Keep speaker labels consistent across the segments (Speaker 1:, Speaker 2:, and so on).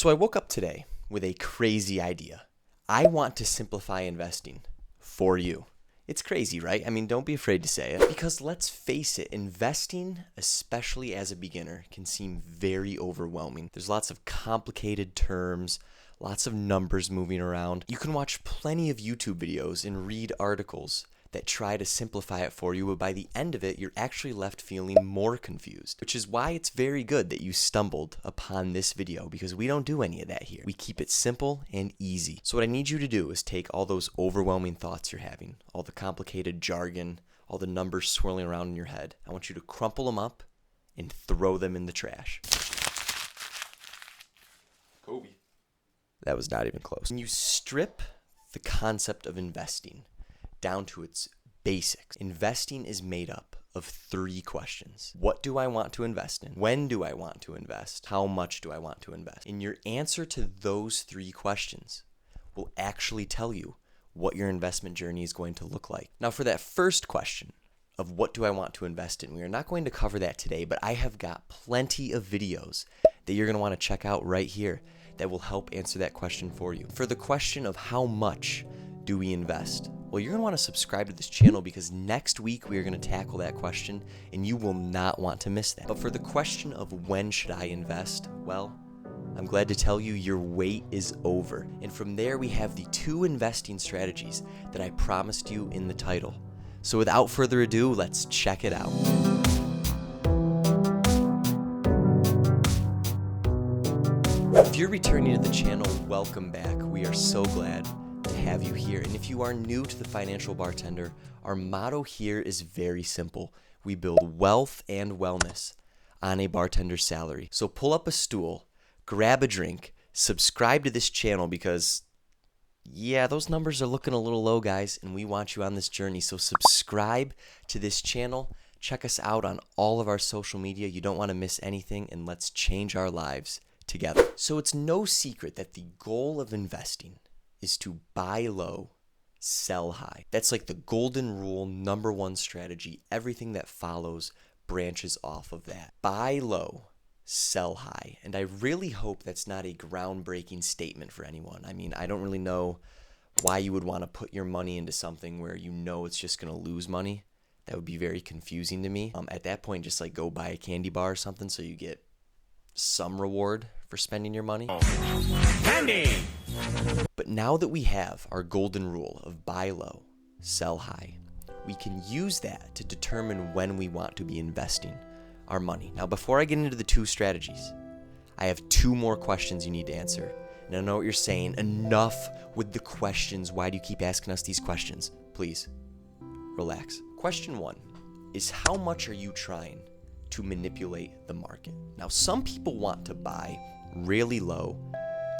Speaker 1: So I woke up today with a crazy idea. I want to simplify investing for you. It's crazy, right? I mean, don't be afraid to say it. Because let's face it, investing, especially as a beginner, can seem very overwhelming. There's lots of complicated terms, lots of numbers moving around. You can watch plenty of YouTube videos and read articles that try to simplify it for you, but by the end of it, you're actually left feeling more confused, which is why it's very good that you stumbled upon this video, because we don't do any of that here. We keep it simple and easy. So what I need you to do is take all those overwhelming thoughts you're having, all the complicated jargon, all the numbers swirling around in your head. I want you to crumple them up and throw them in the trash. Kobe. That was not even close. When you strip the concept of investing down to its basics, investing is made up of 3 questions. What do I want to invest in? When do I want to invest? How much do I want to invest? And your answer to those 3 questions will actually tell you what your investment journey is going to look like. Now, for that first question of what do I want to invest in, we are not going to cover that today, but I have got plenty of videos that you're going to want to check out right here that will help answer that question for you. For the question of how much do we invest? Well, you're going to want to subscribe to this channel, because next week we are going to tackle that question and you will not want to miss that. But for the question of when should I invest? Well, I'm glad to tell you your wait is over. And from there we have the 2 investing strategies that I promised you in the title. So without further ado, let's check it out. If you're returning to the channel, welcome back. We are so glad to have you here. And if you are new to the Financial Bartender, our motto here is very simple. We build wealth and wellness on a bartender's salary. So pull up a stool, grab a drink, subscribe to this channel, because yeah, those numbers are looking a little low, guys, and we want you on this journey. So subscribe to this channel. Check us out on all of our social media. You don't want to miss anything, and let's change our lives together. So it's no secret that the goal of investing is to buy low, sell high. That's like the golden rule, number 1 strategy. Everything that follows branches off of that. Buy low, sell high. And I really hope that's not a groundbreaking statement for anyone. I mean, I don't really know why you would want to put your money into something where you know it's just going to lose money. That would be very confusing to me. At that point, just like go buy a candy bar or something so you get some reward for spending your money. Candy! But now that we have our golden rule of buy low, sell high, we can use that to determine when we want to be investing our money. Now, before I get into the 2 strategies, I have 2 more questions you need to answer. And I know what you're saying. Enough with the questions. Why do you keep asking us these questions? Please, relax. Question 1 is, how much are you trying to manipulate the market? Now, some people want to buy really low,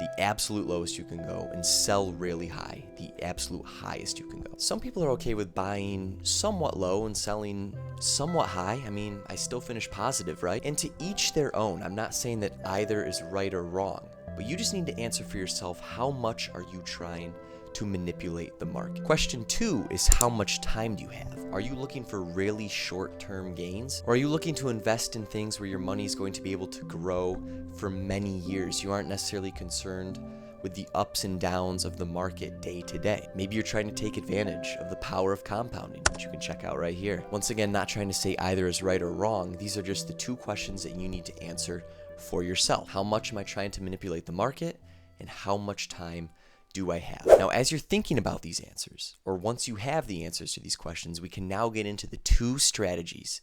Speaker 1: the absolute lowest you can go, and sell really high, the absolute highest you can go. Some people are okay with buying somewhat low and selling somewhat high. I mean, I still finish positive, right? And to each their own. I'm not saying that either is right or wrong, but you just need to answer for yourself, how much are you trying to manipulate the market? Question 2 is, how much time do you have? Are you looking for really short-term gains? Or are you looking to invest in things where your money is going to be able to grow for many years? You aren't necessarily concerned with the ups and downs of the market day to day. Maybe you're trying to take advantage of the power of compounding, which you can check out right here. Once again, not trying to say either is right or wrong. These are just the 2 questions that you need to answer for yourself. How much am I trying to manipulate the market? And how much time do I have? Now, as you're thinking about these answers, or once you have the answers to these questions, we can now get into the 2 strategies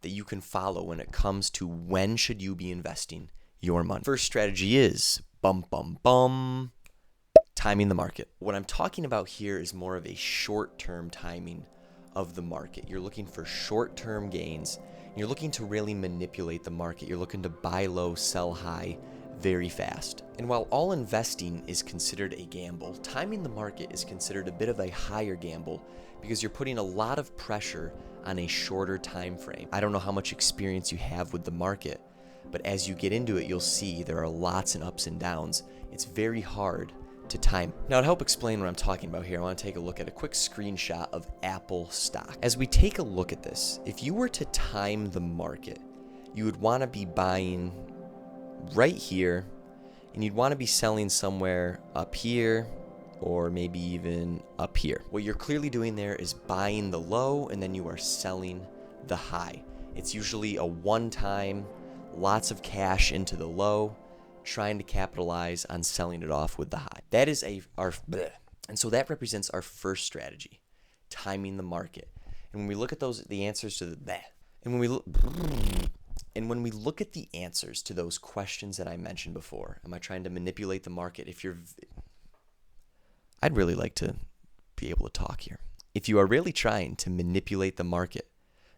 Speaker 1: that you can follow when it comes to when should you be investing your money. First strategy is timing the market. What I'm talking about here is more of a short-term timing of the market. You're looking for short-term gains. You're looking to really manipulate the market. You're looking to buy low, sell high very fast. And while all investing is considered a gamble, timing the market is considered a bit of a higher gamble, because you're putting a lot of pressure on a shorter time frame. I don't know how much experience you have with the market, but as you get into it, you'll see there are lots of ups and downs. It's very hard to time. Now, to help explain what I'm talking about here, I want to take a look at a quick screenshot of Apple stock. As we take a look at this, if you were to time the market, you would want to be buying right here and you'd want to be selling somewhere up here or maybe even up here. What you're clearly doing there is buying the low and then you are selling the high. It's usually a one-time, lots of cash into the low, trying to capitalize on selling it off with the high. That is and so that represents our first strategy, timing the market. And when we look at the answers to when we look at the answers to those questions that I mentioned before, am I trying to manipulate the market? I'd really like to be able to talk here. If you are really trying to manipulate the market,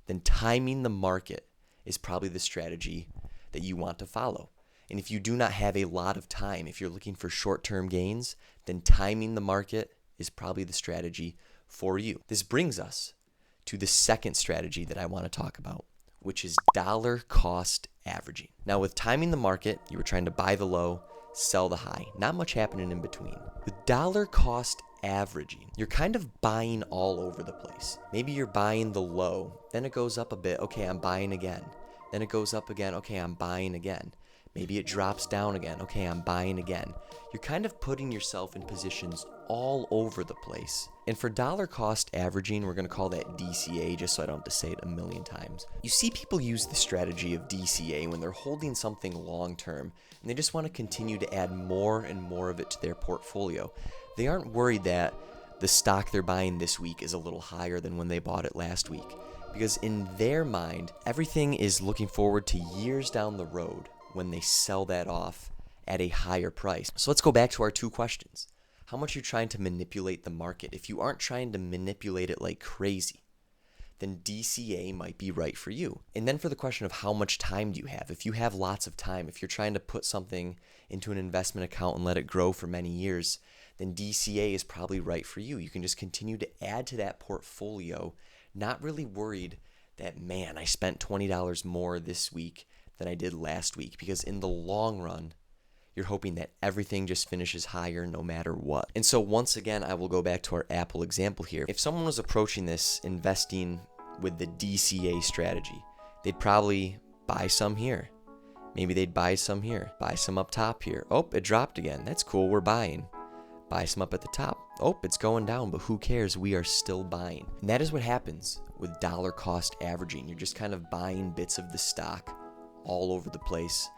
Speaker 1: then timing the market is probably the strategy that you want to follow. And if you do not have a lot of time, if you're looking for short-term gains, then timing the market is probably the strategy for you. This brings us to the second strategy that I want to talk about, which is dollar cost averaging. Now, with timing the market, you were trying to buy the low, sell the high. Not much happening in between. With dollar cost averaging, you're kind of buying all over the place. Maybe you're buying the low, then it goes up a bit, okay, I'm buying again. Then it goes up again, okay, I'm buying again. Maybe it drops down again, okay, I'm buying again. You're kind of putting yourself in positions all over the place. And for dollar cost averaging, we're going to call that DCA, just so I don't have to say it a million times. You see people use the strategy of DCA when they're holding something long term, and they just want to continue to add more and more of it to their portfolio. They aren't worried that the stock they're buying this week is a little higher than when they bought it last week, because in their mind, everything is looking forward to years down the road when they sell that off at a higher price. So let's go back to our two questions. How much are you trying to manipulate the market? If you aren't trying to manipulate it like crazy, then DCA might be right for you. And then for the question of how much time do you have? If you have lots of time, if you're trying to put something into an investment account and let it grow for many years, then DCA is probably right for you. You can just continue to add to that portfolio, not really worried that, man, I spent $20 more this week than I did last week, because in the long run, you're hoping that everything just finishes higher no matter what. And so once again, I will go back to our Apple example here. If someone was approaching this investing with the DCA strategy, they'd probably buy some here. Maybe they'd buy some here, buy some up top here. Oh, it dropped again. That's cool, we're buying. Buy some up at the top. Oh, it's going down, but who cares? We are still buying. And that is what happens with dollar cost averaging. You're just kind of buying bits of the stock all over the place,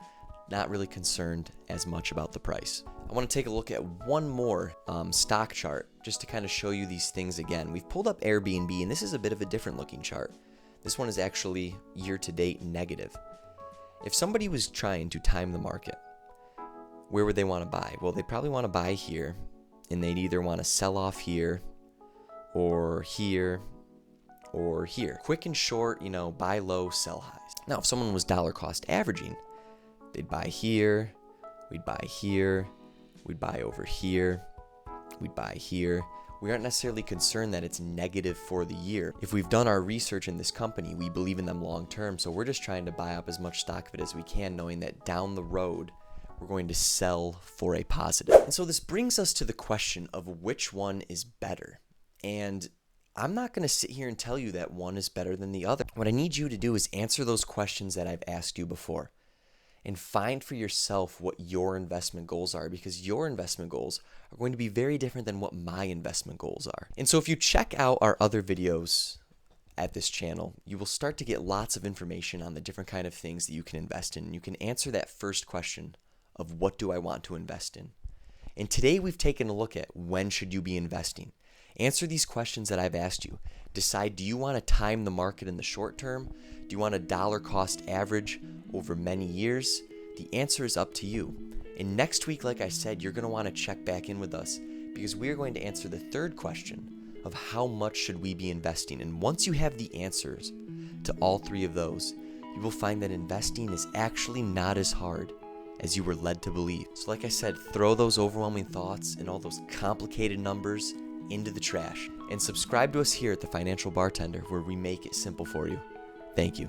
Speaker 1: not really concerned as much about the price. I want to take a look at one more stock chart just to kind of show you these things again. We've pulled up Airbnb, and this is a bit of a different looking chart. This one is actually year-to-date negative. If somebody was trying to time the market, where would they want to buy? Well, they'd probably want to buy here, and they'd either want to sell off here, or here, or here. Quick and short, buy low, sell highs. Now, if someone was dollar cost averaging, they'd buy here, we'd buy here, we'd buy over here, we'd buy here. We aren't necessarily concerned that it's negative for the year. If we've done our research in this company, we believe in them long term, so we're just trying to buy up as much stock of it as we can, knowing that down the road, we're going to sell for a positive. And so this brings us to the question of which one is better. And I'm not going to sit here and tell you that one is better than the other. What I need you to do is answer those questions that I've asked you before and find for yourself what your investment goals are, because your investment goals are going to be very different than what my investment goals are. And so if you check out our other videos at this channel, you will start to get lots of information on the different kind of things that you can invest in. You can answer that first question of what do I want to invest in? And today we've taken a look at when should you be investing. Answer these questions that I've asked you. Decide, do you want to time the market in the short term? Do you want a dollar cost average over many years? The answer is up to you. And next week, like I said, you're going to want to check back in with us, because we are going to answer the third question of how much should we be investing. And once you have the answers to all three of those, you will find that investing is actually not as hard as you were led to believe. So like I said, throw those overwhelming thoughts and all those complicated numbers into the trash, and subscribe to us here at the Financial Bartender, where we make it simple for you. Thank you.